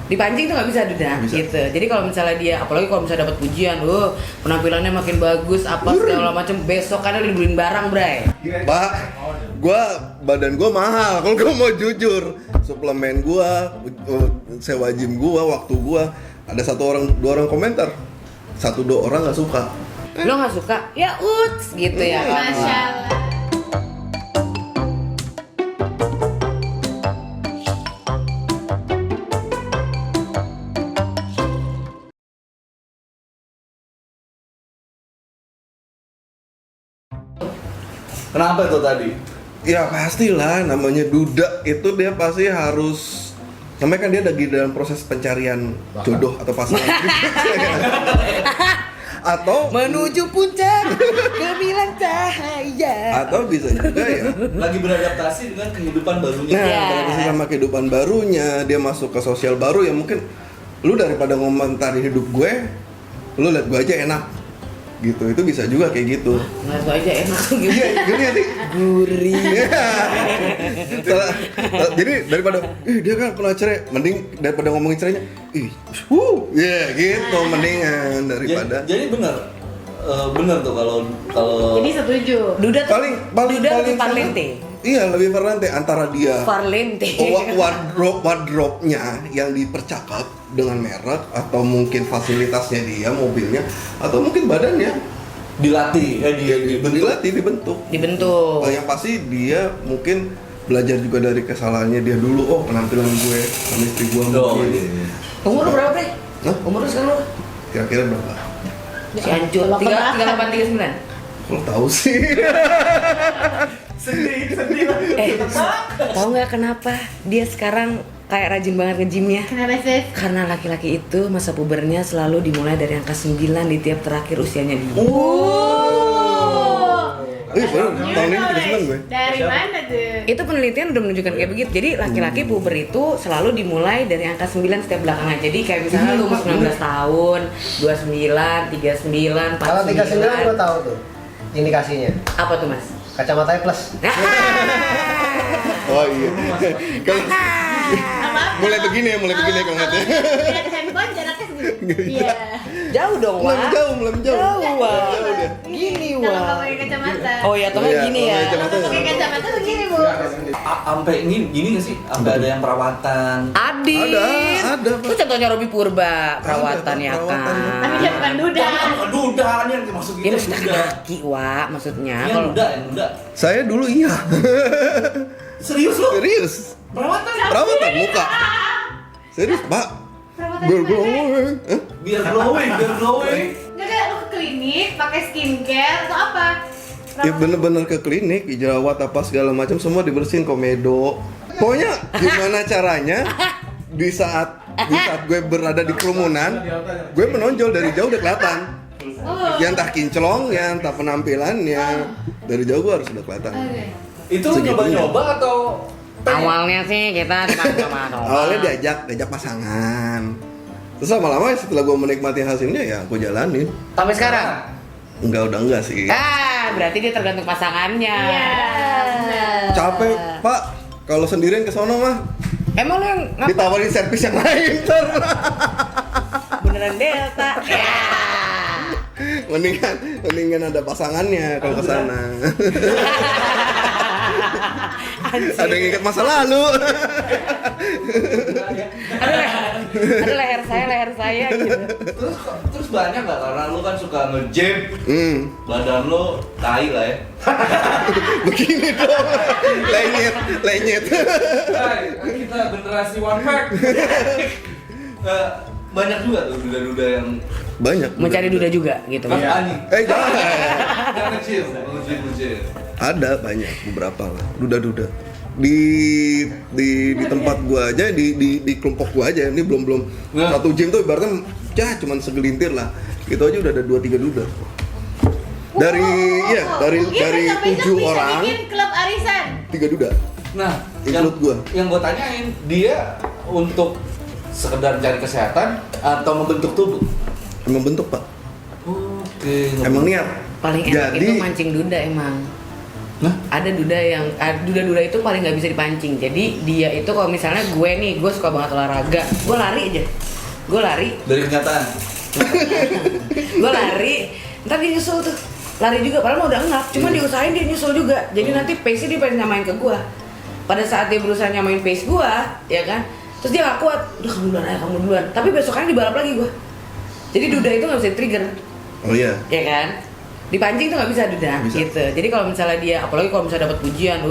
Dipancing tuh nggak bisa Duda Bisa. gitu. Jadi kalau misalnya dia, apalagi kalau misalnya dapat pujian, penampilannya makin bagus, apa segala macam, besok kan dia dibeliin barang, Bray. Pak, badan gua mahal. Kalau gua mau jujur, suplemen gua, sewa gym gua, waktu gua, ada dua orang komentar, 1-2 orang nggak suka. Lo nggak suka? Ya uts gitu ya. Masya Allah. Kenapa itu tadi? Ya pastilah, namanya duda itu dia pasti harus, namanya kan dia lagi dalam proses pencarian jodoh atau pasangan. Atau Menuju puncak gemilang cahaya. atau bisa juga ya. Lagi beradaptasi dengan kehidupan barunya. Nah, Iya. beradaptasi sama kehidupan barunya, dia masuk ke sosial baru ya mungkin lu daripada ngomentari hidup gue, lu liat gue aja enak. Gitu, itu bisa juga kayak gitu. Nggak tahu aja enak gitu. Iya, gini sih. Gurih. Jadi daripada dia kan pernah cerai, mending daripada ngomongin cerainya, gitu mendingan daripada. Jadi benar tuh kalau Jadi setuju. Duda tuh paling Duda lebih parlente. Iya, lebih parlente antara dia Parlente. wardrobe-nya yang dipercakap dengan merek atau mungkin fasilitasnya dia, mobilnya atau mungkin badannya dilatih, dibentuk. Dibentuk. Yang pasti dia mungkin belajar juga dari kesalahannya dia dulu. Oh, penampilan gue sama istri gue mungkin. Umur lu berapa, Bre? Hah? Umur lu sekarang lu? Kira-kira berapa? Si hancur. 3839. Lo tahu sih. sedih lah. Tahu nggak kenapa dia sekarang kayak rajin banget nge-gymnya? Kenapa sih? Karena laki-laki itu masa pubernya selalu dimulai dari angka 9 di tiap terakhir usianya dia. Baru tahun ini 39 gue. Dari mana tuh? Itu penelitian udah menunjukkan kayak begitu. Jadi laki-laki puber itu selalu dimulai dari angka 9 setiap belakangan. Jadi kayak misalnya lu umur 19 tahun, 29, 39, 49. Kalau 39 gue tahu tuh indikasinya. Apa tuh, Mas? Kacamatanya plus. Oh iya. Kalau mulai begini kalau ngeliatnya. Lihat handphone jaraknya segitu. Iya. Jauh dong, Mulai Wak. menjauh. Jauh, Wak. Jauh dia. Gini, Kalau nggak Wak. pakai kacamata. Oh ya, atau nggak Iya, gini kalau ya. kacamata Kalau pakai kacamata begini, Bu. Sampai gini nggak sih? Sampai ada yang perawatan. Adit. Ada, Pak. Itu contohnya Robi Purba, perawatan ya perawatan. kan. Tapi dia bukan duda. Duda kan yang dimaksud Ya gitu. maksudnya kaki, Wak, maksudnya. Yang Kalau duda. Saya dulu iya. Serius lu? Serius. Perawatan muka. Serius, Pak. Perawatan Biar mana? glowing. Hah? Biar glowing. Nggak, lu ke klinik pakai skincare atau apa? Ya bener-bener ke klinik, jerawat apa segala macam semua dibersihin komedo. Pokoknya gimana caranya di saat gue berada di kerumunan, gue menonjol dari jauh udah kelihatan. Oh. Ya entah kinclong, ya entah penampilannya, dari jauh gue harus udah kelihatan. Oke. Itu Segitunya. nyoba atau awalnya sih kita sama Awalnya diajak pasangan. Terus lama-lama setelah gue menikmati hasilnya ya gue jalanin. sampai sekarang. Udah enggak sih. Berarti dia tergantung pasangannya. Iya. benar. Capek, Pak. Kalau sendirian ke sono mah Emang lu yang ditawarin servis yang lain ntar. beneran Delta? Ya. mendingan ada pasangannya kalau ke sana. Ada yang ingat masa lalu. Aduh leher saya gitu. terus banyak nggak karena lu kan suka nge-gym, badan lu tai lah ya. Begini dong. Lenyet. Kan kita generasi one pack. Banyak juga tuh duda-duda yang Banyak. Mencari duda juga gitu. Mas anjing. Jangan. Yang kecil, kecil. Ada banyak beberapa lah. Duda-duda. Di tempat gua aja, di kelompok gua aja. Ini belum Nah. satu gym tuh ibaratnya cuman segelintir lah. Itu aja udah ada 2-3 duda. Dari Mungkin besok-besok 7 bisa orang, bikin klub arisan. 3 duda. Nah, Include gua. yang gua tanyain, dia untuk sekedar cari kesehatan atau membentuk tubuh? Emang bentuk, Pak. Oke. Emang niat. Paling enak Jadi- itu mancing duda emang. Ada duda itu paling nggak bisa dipancing. Jadi dia itu kalau misalnya gue suka banget olahraga, gue lari aja. Gue lari. Dari kenyataan. Gue lari, ntar dia nyusul tuh. Lari juga, padahal mau udah ngap, cuma diusahain dia nyusul juga. Jadi nanti pace dia pengen nyamain ke gue. Pada saat dia berusaha nyamain pace gue, ya kan, terus dia gak kuat, udah kamu duluan. Tapi besokannya dibalap lagi gue. Jadi duda itu gak bisa trigger. Oh iya. Ya kan? Dipancing tuh nggak bisa duda gitu. Jadi kalau misalnya dia, apalagi kalau misalnya dapat pujian,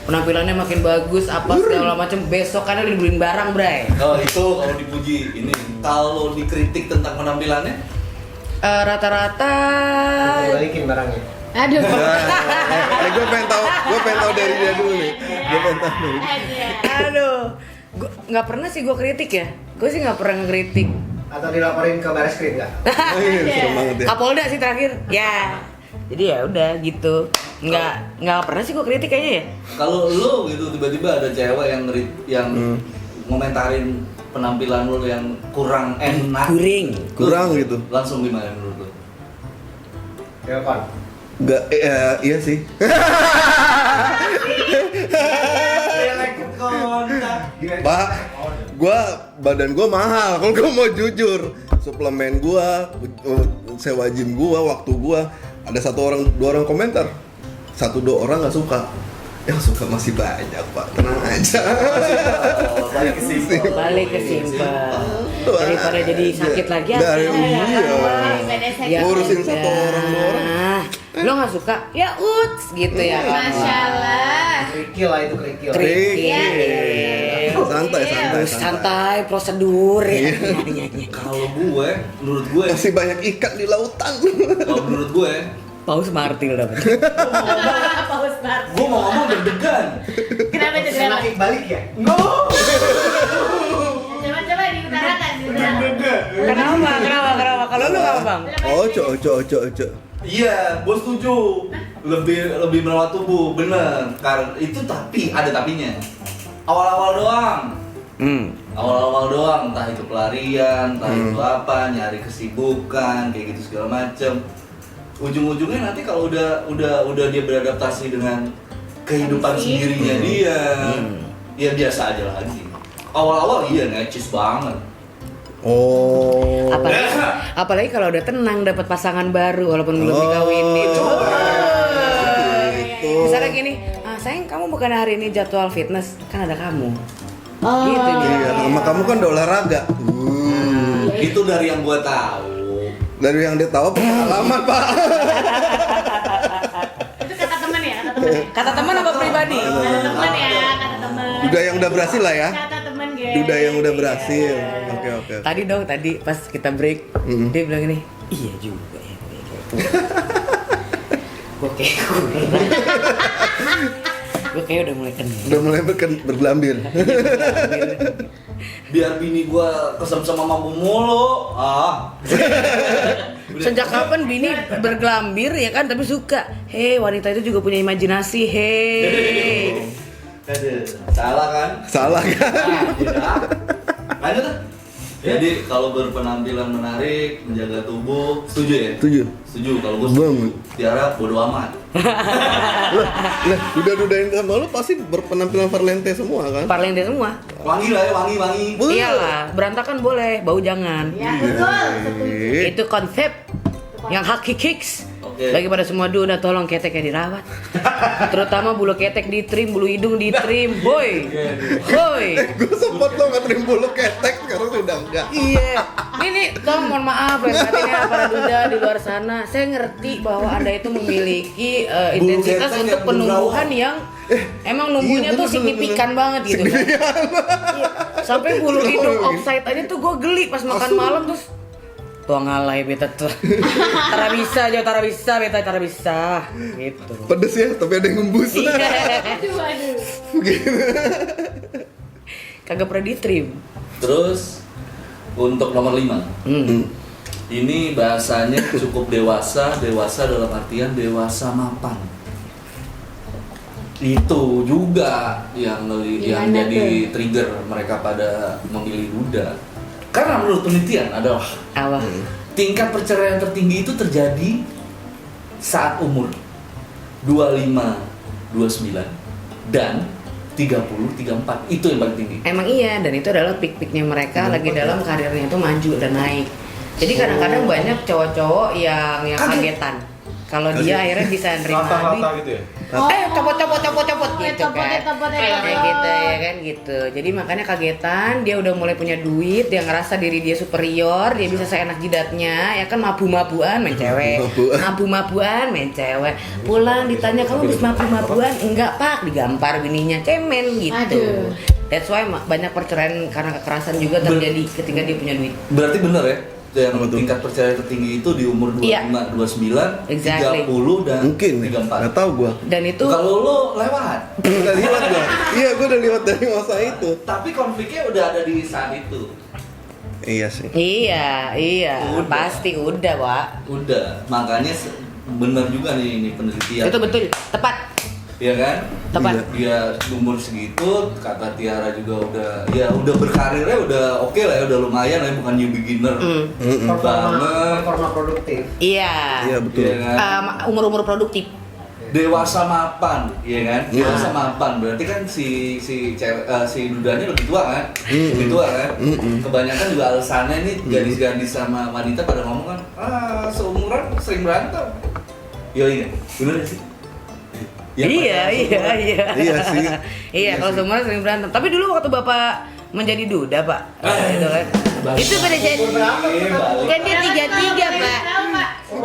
penampilannya makin bagus, apa segala macam, besokannya dibeliin barang, bray. Oh itu kalau dipuji ini, kalau dikritik tentang penampilannya, Rata-rata Balikin barangnya. Aduh. Gue pengen tahu dari dia dulu nih. Gue pengen tahu dari dia. aduh, gua nggak pernah sih gue kritik ya. Gue sih nggak pernah ngeritik. Atau dilaporin ke Bareskrim nggak? Oh, iya, serem banget ya. Kapolda sih terakhir. Ya. Jadi ya udah gitu. Nggak pernah sih gue kritik kayaknya ya. kalau lu gitu tiba-tiba ada cewek yang ngomentarin penampilan lu yang kurang enak, Kurang gitu. langsung gimana menurut lu? Telepon. Enggak, iya sih. Pak, badan gua mahal. Kalau gua mau jujur, suplemen gua, sewa gym gua, waktu gua, ada 2 orang komentar. 1-2 orang nggak suka. Yang suka masih banyak, Pak. Tenang aja. Balik ke simpel. Daripada jadi sakit lagi apa? Iya. Ngurusin 1 orang 2 orang. Lo nggak suka? Ya uts gitu ya. Masya Allah. Kerikil lah itu kerikil. Santai prosedur ya. Kalau menurut gue Masih banyak ikan di lautan. kalau menurut gue Paus martil dapat. Paus Bar. gue mau ngomong deg-degan. Kenapa jadi Enak balik ya? Coba diutarakan. Kenapa? Kalau lu apa, Bang? Oco. Iya, gue setuju. Lebih merawat tubuh, bener. Karena itu tapi ada tapinya. Awal-awal doang. Awal-awal doang, entah itu pelarian, entah itu apa, nyari kesibukan, kayak gitu segala macem. Ujung-ujungnya nanti kalau udah dia beradaptasi dengan kehidupan sendirinya dia, ya biasa aja lagi. Awal-awal iya necis banget. Oh. Apalagi kalau udah tenang dapat pasangan baru walaupun belum dikawinin. Gitu. Misalnya gini, sayang kamu bukan hari ini jadwal fitness, kan ada kamu. Gitu dia. Iya, sama kamu kan udah olahraga. Itu dari yang gua tahu. Dari yang dia tahu pengalaman, Pak. Itu kata teman ya, Kata teman apa pribadi? Kata teman ya, kata teman. Duda yang udah berhasil lah ya. Kata teman guys. Duda yang udah berhasil. Oke. Tadi pas kita break, dia bilang gini, iya juga ya. Gue kayak udah mulai kenal. Udah mulai bergelambir. Biar bini gua kesem sama mamamu mulu. Sejak kapan bini bergelambir ya kan, tapi suka. Hei, wanita itu juga punya imajinasi. Hei. Salah kan? Salah kan? Lanjut tuh. Jadi kalau berpenampilan menarik, menjaga tubuh, setuju ya? Setuju. Kalau gue Banget. Tiara bodo amat. Lah, duda-dudain sama lu pasti berpenampilan Valente semua kan? Parlente semua. Wangi lah ya, wangi. Iyalah, berantakan boleh, bau jangan. Ya betul. Setuju. Itu konsep yang hakikiks. Oke. Bagi pada semua duda, tolong keteknya dirawat. Terutama bulu ketek ditrim, bulu hidung ditrim, boy. Gue sempet lo nge-trim bulu ketek, sekarang sudah enggak. Iya. Nih, tolong mohon maaf ya para duda di luar sana. Saya ngerti bahwa Anda itu memiliki intensitas ketek untuk yang penumbuhan yang emang numbuhnya iya, tuh bener, signifikan banget gitu kan. Iya. Sampai bulu hidung offside aja tuh gue geli pas makan malam terus. Tuh ngalai beta tuh. Tara bisa gitu. Pedes ya, tapi ada yang ngembus. Aduh. Kagak pernah ditrim. Terus untuk nomor 5. Ini bahasanya cukup dewasa dalam artian dewasa mapan. Itu juga yang jadi trigger mereka pada memilih duda. Karena menurut penelitian adalah tingkat perceraian tertinggi itu terjadi saat umur 25 29 dan 30-34 itu yang paling tinggi. Emang iya, dan itu adalah peak-peaknya mereka lagi dalam karirnya itu maju dan naik. Jadi kadang-kadang banyak cowok-cowok yang kagetan kalau dia akhirnya bisa nerima Rata-rata gitu ya? copot gitu Copot, kan. copot. Kayak gitu ya kan gitu. Jadi makanya kagetan, dia udah mulai punya duit, dia ngerasa diri dia superior, dia bisa seenak jidatnya, ya kan mabu-mabuan main cewek. Mabu-mabuan main cewek. Pulang ditanya kamu bisa mabu-mabuan? Enggak, Pak, digampar bininya, cemen gitu. Aduh. That's why banyak perceraian karena kekerasan juga terjadi ketika dia punya duit. Berarti bener ya? Yang Apa tuh? tingkat percaya tertinggi itu di umur 25, Iya. 29, Exactly. 30 dan Mungkin, 34. nggak tahu gua. Dan itu Kalau lo lewat. Udah lewat gua. Iya, gua udah lewat dari masa itu. Tapi konfliknya udah ada di saat itu. Iya sih. iya, Udah. pasti udah, Pak. Udah, makanya bener juga nih ini penelitian. Itu betul, tepat. Iya kan? Tepat. Iya. Dia umur segitu, kata Tiara juga udah berkarirnya udah oke lah ya, udah lumayan lah ya, bukan new beginner banget. Performa produktif. Iya. Iya betul. Iya kan? Umur-umur produktif. Dewasa mapan, iya kan? Iya. Dewasa mapan, berarti kan si dudanya lebih tua kan? Lebih tua kan? Kebanyakan juga alasannya nih gadis-gadis sama wanita pada ngomong kan, seumuran sering berantem. Iya, bener gak sih? Ya, Iya Iya sih. Iya, kalau semua sering berantem. Tapi dulu waktu Bapak menjadi duda, Pak. Gitu kan. Itu pada jadi kan dia 33, Pak.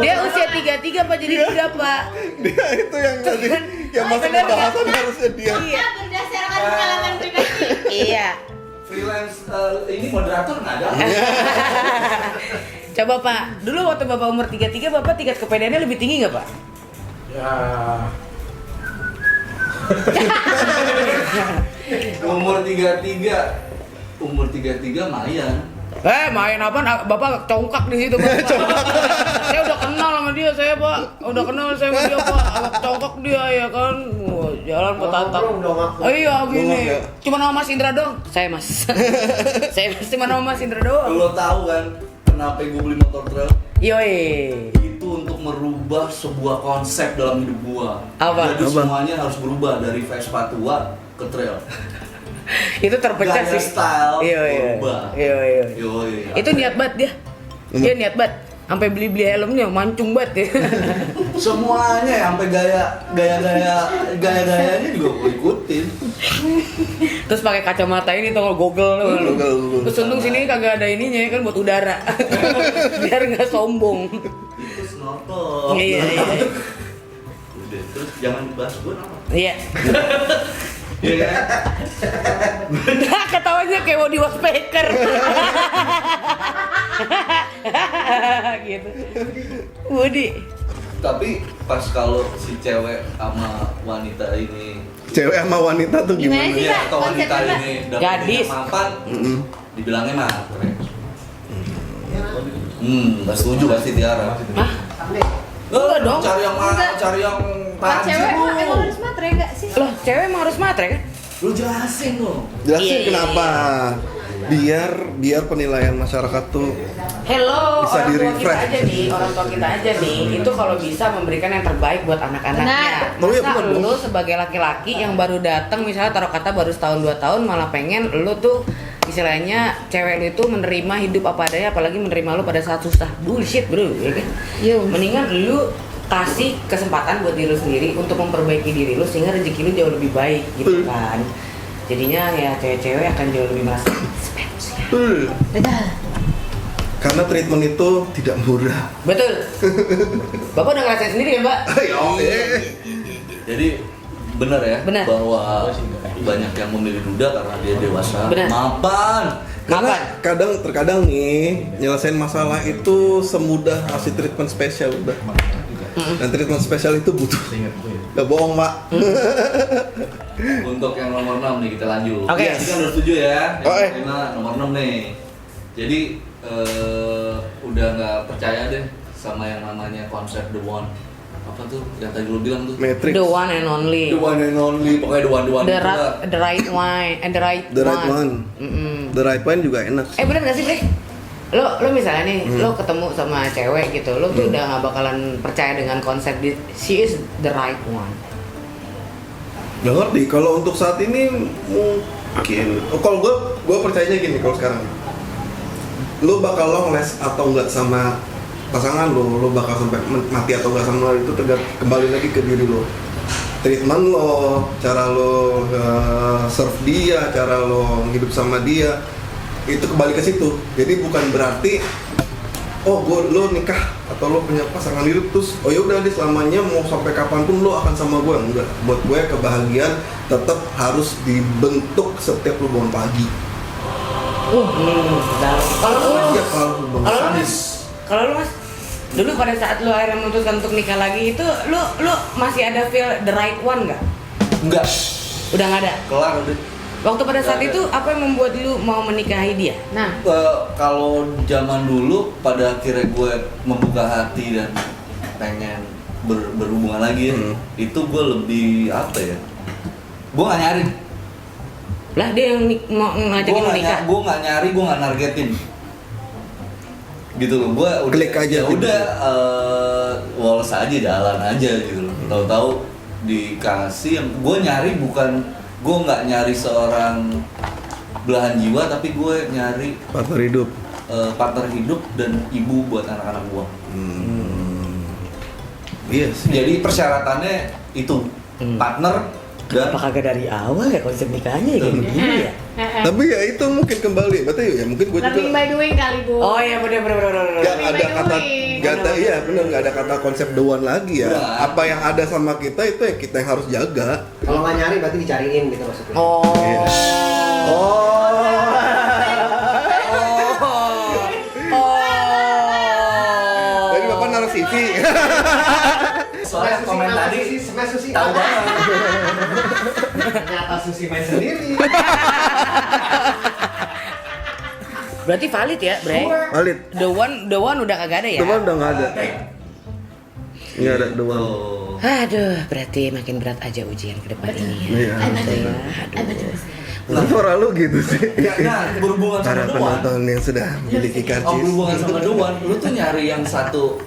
Dia usia 33 Pak jadi duda, Pak. Dia itu yang tadi yang masuk Bener nggak? pembahasan harusnya dia. Iya. Berdasarkan pengalaman pribadi. Iya. Freelance ini moderator nggak ada. Coba Pak, dulu waktu Bapak umur 33, Bapak tingkat kepedeannya lebih tinggi nggak, Pak? Ya, Umur 33 mayan. Main apa? Bapak congkak di situ, Pak. Saya udah kenal sama dia, Pak. Udah kenal saya sama dia, Pak. Congkak dia ya kan. Wah, jalan ke tatap. Iya, gini. ya? Cuma nama Mas Indra doang. Saya, Mas. Saya cuma nama Mas Indra doang. Lo tahu kan kenapa gue beli motor trail? Yoi. Itu untuk merubah sebuah konsep dalam hidup gua. Apa? Jadi Apa? semuanya harus berubah dari Vespa tua ke trail. Itu terpecah Gaya sih. style Iya. berubah. Iya. Yoi. Itu niat banget dia. Dia niat banget. Sampai beli helmnya mancung banget ya. Semuanya ya, sampai gaya-gayanya juga gua ikutin. Terus pakai kacamata ini tuh goggle tuh. Goggle. Terus untung sini kagak ada ininya kan buat udara. Biar nggak sombong. Itu snorkel. Iya. Udah, terus jangan dibahas gua nama. Iya. Iya kan? Nah, ketawanya kayak Wody Woodpecker. Gitu. Woody. Tapi pas kalau si cewek sama wanita ini Cewek sama wanita tuh Gimana gimana? sih? iya, Pak, atau wanita konsepnya, ini Gadis. yang mapan, dibilangnya matre. Nggak setuju pasti Tiara. Hah? Enggak dong. Cari yang mana? Enggak. Cari yang Pak tajam, cewek lu. emang harus matre enggak sih? Loh, cewek emang harus matre kan? Lu jelasin dong. Jelasin Iya. kenapa? Biar penilaian masyarakat tuh Hello, Bisa orang tua kita di-refresh. aja nih, orang tua kita aja nih, itu kalau bisa memberikan yang terbaik buat anak-anaknya. Benar. Oh iya, Masa benar, lu sebagai laki-laki yang baru datang, misalnya taruh kata baru setahun 2 tahun, malah pengen lu tuh istilahnya cewek lu itu menerima hidup apa adanya, apalagi menerima lu pada saat susah. Bullshit bro, ya kan? Mendingan lu kasih kesempatan buat diri lu sendiri untuk memperbaiki diri lu sehingga rezeki lu jauh lebih baik gitu kan. Jadinya ya cewek-cewek akan jauh lebih merasa spesial. karena treatment itu tidak murah. Betul. Bapak udah ngerasain sendiri ya, Mbak? Jadi benar ya Benar. bahwa banyak yang memilih duda karena dia dewasa, Benar. mapan. Karena Kapan? terkadang nih nyelesain masalah itu semudah kasih treatment spesial udah. Dan treatment spesial itu butuh. Gak bohong, Pak. Untuk yang nomor 6 nih kita lanjut. Oke. Ini kan udah setuju ya. Yang Oke. pertama, nomor 6 nih. Jadi udah nggak percaya deh sama yang namanya konsep the one. Apa tuh yang tadi lu bilang tuh? Matrix. The one and only. The one and only, pokoknya the one The itulah. right one and the right The right one. Mm-mm. The right one juga enak. Bener gak sih, Bre? Lo misalnya nih, lo ketemu sama cewek gitu, lo tuh udah gak bakalan percaya dengan konsep she is the right one. Gak ngerti, kalau untuk saat ini mungkin kalau gue percayanya gini kalau sekarang lu bakal long last atau enggak sama pasangan lu bakal sampai mati atau enggak sama itu kembali lagi ke diri lu, treatment lo, cara lo serve dia, cara lo hidup sama dia, itu kembali ke situ. Jadi bukan berarti lo nikah atau lo punya pasangan hidup terus oh ya udah deh selamanya mau sampai kapanpun lo akan sama gue. Enggak, buat gue kebahagiaan tetap harus dibentuk setiap lo bangun pagi. Kalau lu Ya, kalau lo bangun pagi. Kalau lu Mas, dulu pada saat lu akhirnya memutuskan untuk nikah lagi itu lu masih ada feel the right one nggak? Enggak, Udah nggak ada. kelar udah. Waktu pada saat Nggak ada. itu apa yang membuat lu mau menikahi dia? Nah, Kalau zaman dulu pada akhirnya gue membuka hati dan pengen berhubungan lagi ya, itu gue lebih apa ya? Gue nggak nyari. lah dia yang mau ngajakin lu nikah. Gue nggak nyari, gue nggak nargetin. Gitu loh, gue udah Klik aja ya gitu. udah woles aja jalan aja gitu loh. Tahu-tahu dikasih yang gue nyari bukan, gue nggak nyari seorang belahan jiwa, tapi gue nyari Partner hidup. partner hidup dan ibu buat anak-anak gue. Iya sih. Jadi persyaratannya itu partner dan Apa kagak dari awal ya konsep nikahnya ya kayak begini ya? Tapi ya itu mungkin kembali, berarti ya mungkin gue juga Loving by doing kali Bu. Oh iya bener. nggak Loving ada by kata doing. nggak ada iya benar nggak ada kata konsep the one lagi ya. Nah. Apa yang ada sama kita itu ya kita yang harus jaga. Kalau nggak nyari berarti dicariin gitu maksudnya. Oh. Iya. Tadi bapak naruh CV. soalnya komen tadi Smash Susi. tahu banget. Ternyata Susi main sendiri. Berarti valid ya, Bre? Valid. The one udah kagak ada ya? Teman udah nggak ada. Nggak ada the one. Oh. Aduh, berarti makin berat aja ujian ke depan ini ya. Iya. Aduh. Suara lu gitu sih. Nah, berhubungan Para sama doan. penonton yang sudah memiliki karcis. Berhubungan sama doan, lu tuh nyari yang satu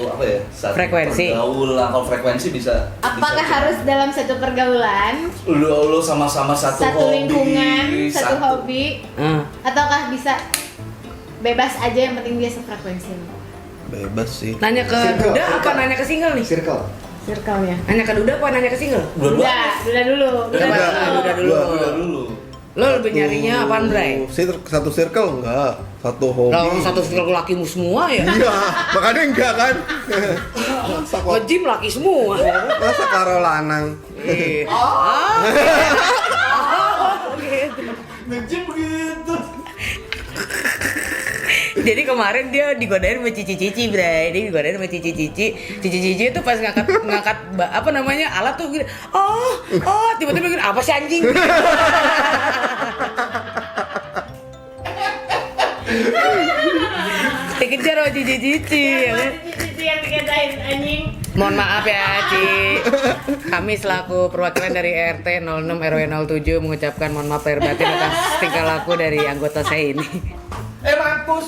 apa ya? Satu Frekuensi. pergaulan. Kalau frekuensi bisa. Apakah bisa harus dalam satu pergaulan, lu sama-sama satu satu hobi, lingkungan, satu hobi, Ah. ataukah bisa bebas aja yang penting dia sefrekuensi lo? Bebas sih. Nanya ke Circle, Duda apa circle. nanya ke single nih? Circle. Circle-nya. Nanya ke Duda apa nanya ke single? Dua-dua. Duda dulu. Duda dulu. Udah dulu. Lo lebih nyarinya apaan, Bray? Satu circle enggak, satu hobi. Kalau satu circle lakimu semua ya? Iya, makanya enggak kan. Masa kok Nge-gym laki semua. masa karo lanang. Iya. Gitu. Nge-gym begitu. Jadi kemarin dia digodain sama cici-cici, Bray. Dia digodain sama cici-cici. Cici-cici itu pas ngangkat apa namanya alat tuh gini. Tiba-tiba gini, apa sih anjing? Dikejar sama cici-cici. Ya kan? Cici yang dikatain anjing. Mohon maaf ya, Ci. Kami selaku perwakilan dari RT 06 RW 07 mengucapkan mohon maaf lahir batin atas tingkah laku dari anggota saya ini. Mampus.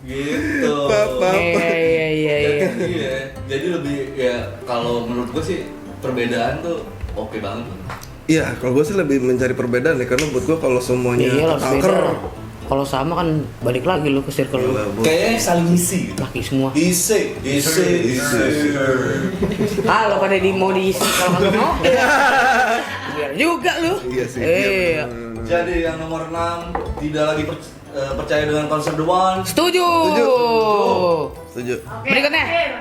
Gitu. Iya. Iya. Jadi lebih ya kalau menurut gue sih perbedaan tuh oke banget. Iya, kalau gue sih lebih mencari perbedaan ya karena buat gue kalau semuanya Iya lah, kanker. beda. Kalau sama kan balik lagi lu ke circle lu. Gila, bos. Kayaknya saling isi gitu. Laki semua. Isi. Kalau pada mau diisi kalau nggak mau, biar juga lu. Iya sih. Iya. Jadi yang nomor 6 tidak lagi percaya dengan konsep the one. Setuju. Setuju. Oke, Berikutnya. terakhir.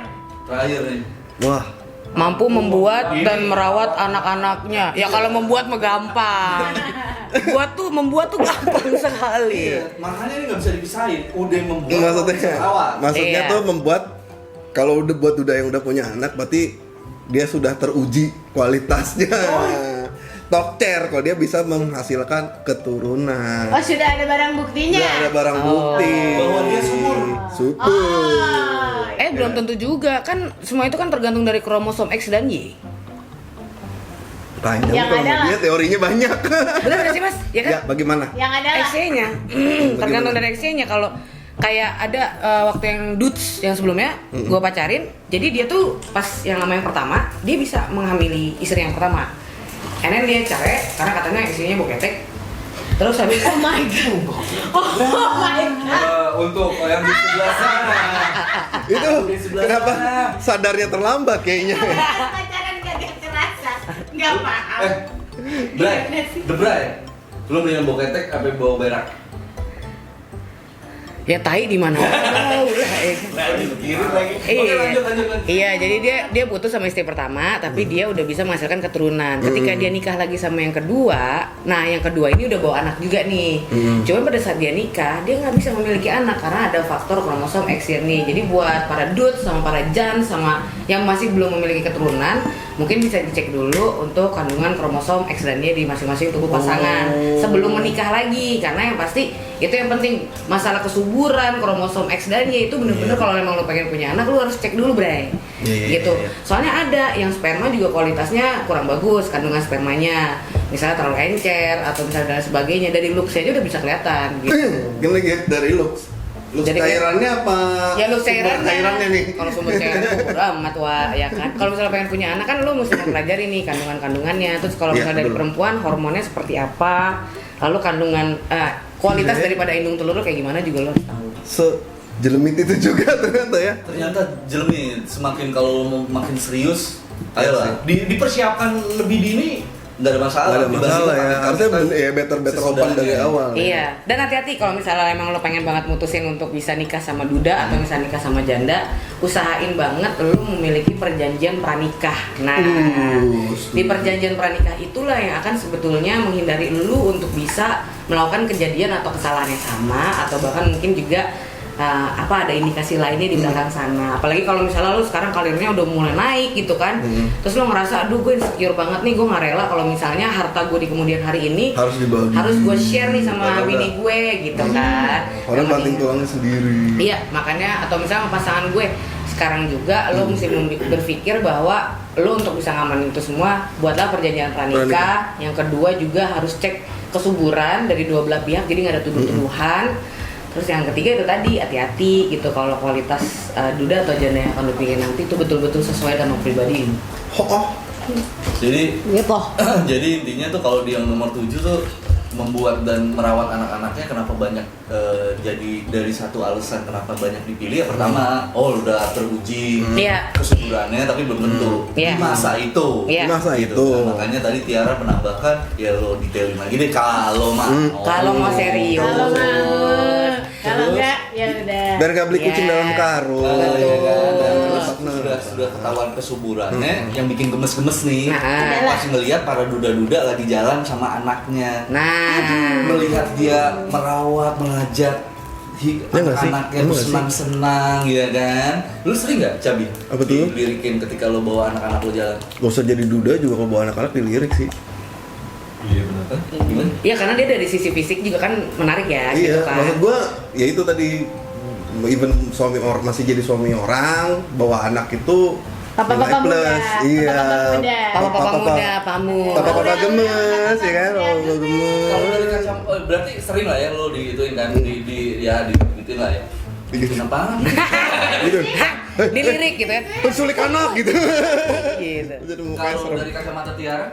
Terakhir nih. Wah, Mampu membuat dan merawat anak-anaknya. Ya kalau membuat mah gampang. Membuat tuh gampang sekali. Iya, makanya ini nggak bisa dipisahin. Udah membuat maksudnya Iya. tuh membuat kalau udah buat yang udah punya anak berarti dia sudah teruji kualitasnya. Tokcer kalau dia bisa menghasilkan keturunan. Oh, sudah ada barang buktinya. Sudah ada barang bukti bahwa dia subur. Subur. Belum tentu juga kan semua itu kan tergantung dari kromosom X dan Y. Panjang Yang kalau ada lah. dia teorinya banyak. Benar nggak sih Mas? Ya kan? Ya, bagaimana? Yang ada lah. XY-nya tergantung dari XY-nya. Kalau kayak ada waktu yang dudes yang sebelumnya gue pacarin, jadi dia tuh pas yang sama yang pertama dia bisa menghamili istri yang pertama. And then dia cerai karena katanya istrinya boketek. Terus habis Oh my god. Oh my god. Untuk yang di sebelah sana. Itu Di sebelah kenapa sana. sadarnya terlambat kayaknya. Pacaran gak kerasa. Gak paham. Bray, The Bray. Lu mendingan bawa ketek apa bawa berak? ya tai di mana? Tahu lah. Nah, dipikirin lagi. Oke, Iya. lanjut. Iya, jadi dia putus sama istri pertama, tapi dia udah bisa menghasilkan keturunan. Ketika dia nikah lagi sama yang kedua, nah yang kedua ini udah bawa anak juga nih. Cuma pada saat dia nikah, dia nggak bisa memiliki anak karena ada faktor kromosom X nih. Jadi buat para dudes sama para jans sama yang masih belum memiliki keturunan, mungkin bisa dicek dulu untuk kandungan kromosom X dan Y di masing-masing tubuh pasangan sebelum menikah lagi. Karena yang pasti itu yang penting, masalah kesuburan kromosom X dan Y itu bener-bener kalau memang lo pengen punya anak lo harus cek dulu, Bray. Gitu. Soalnya ada yang sperma juga kualitasnya kurang bagus kandungan spermanya, misalnya terlalu encer atau misalnya dan sebagainya. Dari looks-nya aja udah bisa kelihatan gitu. Gini gitu dari looks. Looks Jadi cairannya apa? Ya lu sumber cairannya nih. Kalau sumber cairannya bodo amat wah, ya kan. Kalau misalnya pengen punya anak kan lu mesti mempelajari nih kandungan-kandungannya. Terus kalau Iya, misalnya dari betul. perempuan hormonnya seperti apa, lalu kandungan kualitas Iya. daripada indung telur lu kayak gimana juga lo harus tahu. Sejelemit itu juga ternyata ya. Ternyata jelemi semakin kalau mau makin serius, ayolah dipersiapkan lebih dini, nggak ada masalah. Nggak ada masalah ya. Harusnya ya better open sesudahnya. dari awal. Iya, dan hati-hati kalau misalnya emang lo pengen banget mutusin untuk bisa nikah sama duda atau misalnya nikah sama janda, usahain banget lo memiliki perjanjian pranikah. Nah, di perjanjian pranikah itulah yang akan sebetulnya menghindari lo untuk bisa melakukan kejadian atau kesalahan yang sama atau bahkan mungkin juga ada indikasi lainnya di belakang sana. Apalagi kalau misalnya lu sekarang karirnya udah mulai naik gitu kan, terus lu ngerasa aduh gue insecure banget nih, gue nggak rela kalau misalnya harta gue di kemudian hari ini Harus dibagi. harus gue share nih sama Ada. bini gue gitu kan. Orang Yang banting penting- tulangnya sendiri. Iya, makanya atau misalnya sama pasangan gue sekarang juga lo mesti berpikir bahwa lo untuk bisa ngamanin itu semua buatlah perjanjian pranikah. Yang kedua juga harus cek kesuburan dari dua belah pihak, jadi nggak ada tuduh-tuduhan. Terus yang ketiga itu tadi hati-hati gitu kalau kualitas duda atau janda yang akan lo pilih nanti itu betul-betul sesuai dengan pribadi. Oh. Jadi Gitu. jadi intinya tuh kalau di yang nomor 7 tuh membuat dan merawat anak-anaknya kenapa banyak jadi dari satu alasan kenapa banyak dipilih ya pertama udah teruji Iya. kesuburannya tapi belum tentu Iya. di masa itu. Iya. Di masa Gitu. itu. Nah, makanya tadi Tiara menambahkan ya lo detailin lagi deh kalau mau. Kalau mau serius. Kalau mau. Kalau Terus? enggak ya udah. Biar gak beli kucing Iya. dalam karung. Nah, ya kan? Dan terus Bener. sudah ketahuan kesuburannya yang bikin gemes-gemes nih. Nah. Pas ngelihat para duda-duda lagi jalan sama anaknya. Nah, Melihat dia merawat, mengajak nggak sih? anak-anaknya Iya tuh nggak sih? senang-senang ya kan. Lu sering nggak Cabi? Apa tuh? Dilirikin ketika lo bawa anak-anak lo jalan. Gak usah jadi duda juga kalau bawa anak-anak dilirik sih. Iya benar. Gimana? ya karena dia dari sisi fisik juga kan menarik ya, Iya, gitu kan. maksud gua ya itu tadi even masih jadi suami orang, bawa anak itu Papa-papa nilai plus. muda. Iya. Papa-papa muda. Papa-papa muda, pamu. Papa-papa gemes ya kan, papa gemes. Kalau dari kacamata, berarti sering lah ya lo digituin kan, digituin lah ya. Bikin apaan? Gitu. Dilirik gitu kan. Penculik anak gitu. Gitu. Jadi mukanya Kalau serem. dari kacamata Tiara?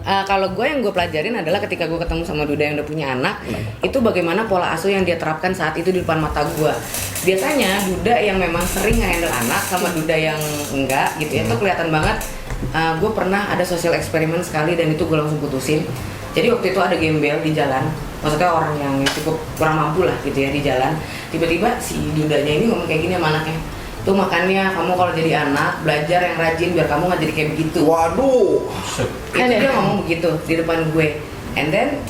Kalau gue yang gue pelajarin adalah ketika gue ketemu sama duda yang udah punya anak, itu bagaimana pola asuh yang dia terapkan saat itu di depan mata gue. Biasanya duda yang memang sering nge-handle anak sama duda yang enggak gitu ya, itu kelihatan banget. Gue pernah ada sosial eksperimen sekali dan itu gue langsung putusin. Jadi waktu itu ada gembel di jalan, maksudnya orang yang cukup kurang mampu lah gitu ya di jalan. Tiba-tiba si dudanya ini ngomong kayak gini sama anaknya, tuh makanya kamu kalau jadi anak belajar yang rajin biar kamu nggak jadi kayak begitu. Waduh. Itu dia ngomong begitu di depan gue. And then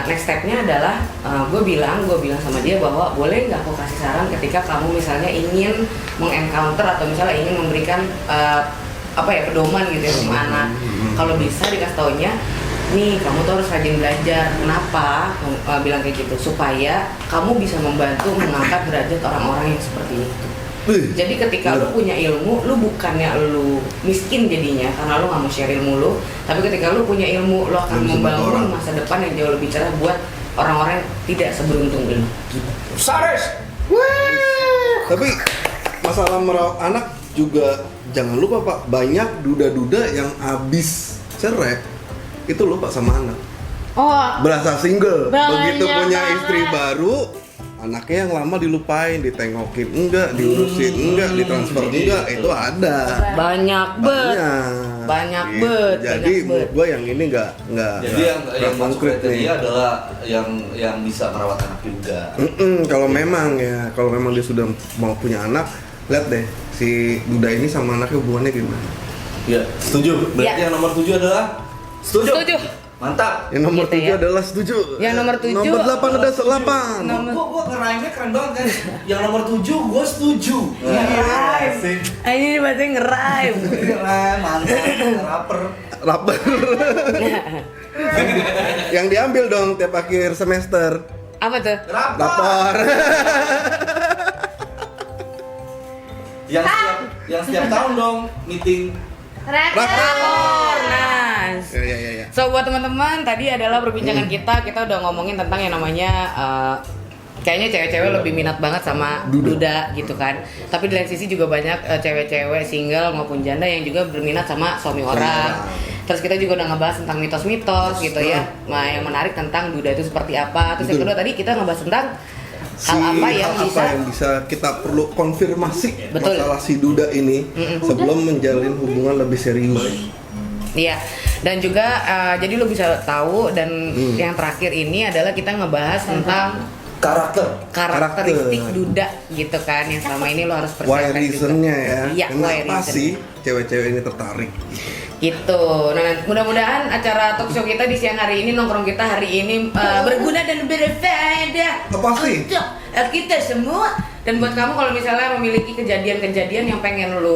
next stepnya adalah gue bilang sama dia bahwa boleh nggak aku kasih saran ketika kamu misalnya ingin mengencounter atau misalnya ingin memberikan pedoman gitu ya sama anak. Kalau bisa dikasih taunya, nih kamu tuh harus rajin belajar. Kenapa? Bilang kayak gitu supaya kamu bisa membantu mengangkat derajat orang-orang yang seperti itu. Jadi ketika lu punya ilmu, lu bukannya lu miskin jadinya karena lu nggak mau share ilmu lu, tapi ketika lu punya ilmu, lu akan Lu bisa bantu membangun orang. masa depan yang jauh lebih cerah buat orang-orang yang tidak seberuntung lu. Sares! Tapi masalah merawat anak juga jangan lupa Pak, banyak duda-duda yang abis cerai itu lupa sama anak. Oh, Berasa single, Banyak begitu punya banget. istri baru, anaknya yang lama dilupain, ditengokin enggak, diurusin enggak, ditransfer enggak, itu ada. Banyak bet. Banyak Gitu. bet, Jadi banyak menurut bet. gua yang ini enggak Jadi yang masuk konkret kriteria adalah yang bisa merawat anak juga. Kalau memang dia sudah mau punya anak, lihat deh si duda ini sama anaknya hubungannya gimana. Ya, setuju. Berarti Ya. yang nomor 7 adalah setuju. Setuju. Mantap. Yang nomor Gitu 7 ya. adalah setuju. Yang nomor 7 Nomor 8 ada 8. Gua ngeraimnya keren banget kan. Yang nomor 7 gua setuju. Ngerai. Asik. Ini berarti ngerai. Keren, mantap, rapper. Rapper. Yang diambil dong tiap akhir semester. Apa tuh? Rapper. Rapor. Yang setiap tahun dong meeting. Rapor. Nice. Ya. So buat teman-teman, tadi adalah perbincangan kita udah ngomongin tentang yang namanya kayaknya cewek-cewek lebih minat banget sama duda gitu kan. Tapi di lain sisi juga banyak cewek-cewek single maupun janda yang juga berminat sama suami orang. Terus kita juga udah ngebahas tentang mitos-mitos gitu ya. Nah, yang menarik tentang duda itu seperti apa. Terus yang kedua tadi kita ngebahas tentang hal apa yang bisa kita perlu konfirmasi Betul. masalah si duda ini sebelum menjalin hubungan lebih serius. Iya, dan juga jadi lo bisa tahu dan yang terakhir ini adalah kita ngebahas tentang karakteristik duda gitu kan yang selama ini lo harus Why persiapkan reasonnya juga. ya? Iya, why Kenapa reason. sih cewek-cewek ini tertarik? Gitu. Nah, mudah-mudahan acara talk show kita di siang hari ini, nongkrong kita hari ini berguna dan berfaedah Pasti. untuk kita semua. Dan buat kamu kalau misalnya memiliki kejadian-kejadian yang pengen lu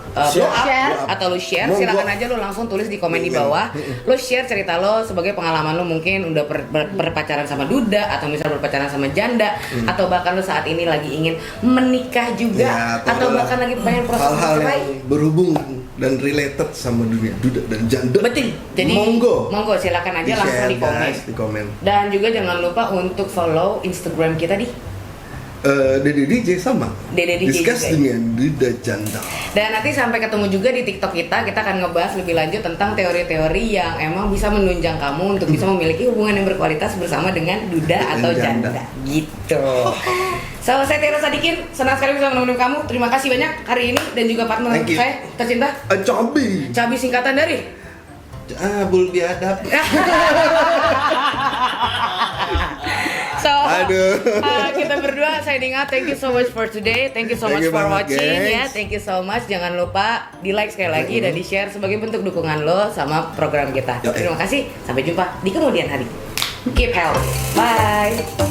blow up Share. atau lu share, Mau silakan gua- aja lu langsung tulis di komen di bawah. Lu share cerita lo sebagai pengalaman lu mungkin udah berpacaran sama duda atau misalnya berpacaran sama janda atau bahkan lu saat ini lagi ingin menikah juga Ya, atau adalah bahkan lagi pengen proses hal-hal cerai. yang berhubung dan related sama dunia duda dan janda. Betul. Jadi monggo silakan aja langsung di-share, di komen. guys, di komen. Dan juga jangan lupa untuk follow Instagram kita di Dede DJ sama. Dede DJ Discuss juga. dengan duda janda. Dan nanti sampai ketemu juga di TikTok kita akan ngebahas lebih lanjut tentang teori-teori yang emang bisa menunjang kamu untuk bisa memiliki hubungan yang berkualitas bersama dengan duda atau janda. janda. Gitu. So, saya Tera Sadikin, senang sekali bisa menemani kamu. Terima kasih banyak hari ini dan juga partner Thank you. saya tercinta, Cabi. Cabi singkatan dari Cabul biadab. So, Aduh. kita berdua signing out. Thank you so much for today. Thank you so Thank much you for banget, watching guys. ya. Thank you so much. Jangan lupa di like sekali lagi dan di share sebagai bentuk dukungan lo sama program kita. Yo, Terima kasih. Sampai jumpa di kemudian hari. Keep healthy. Bye.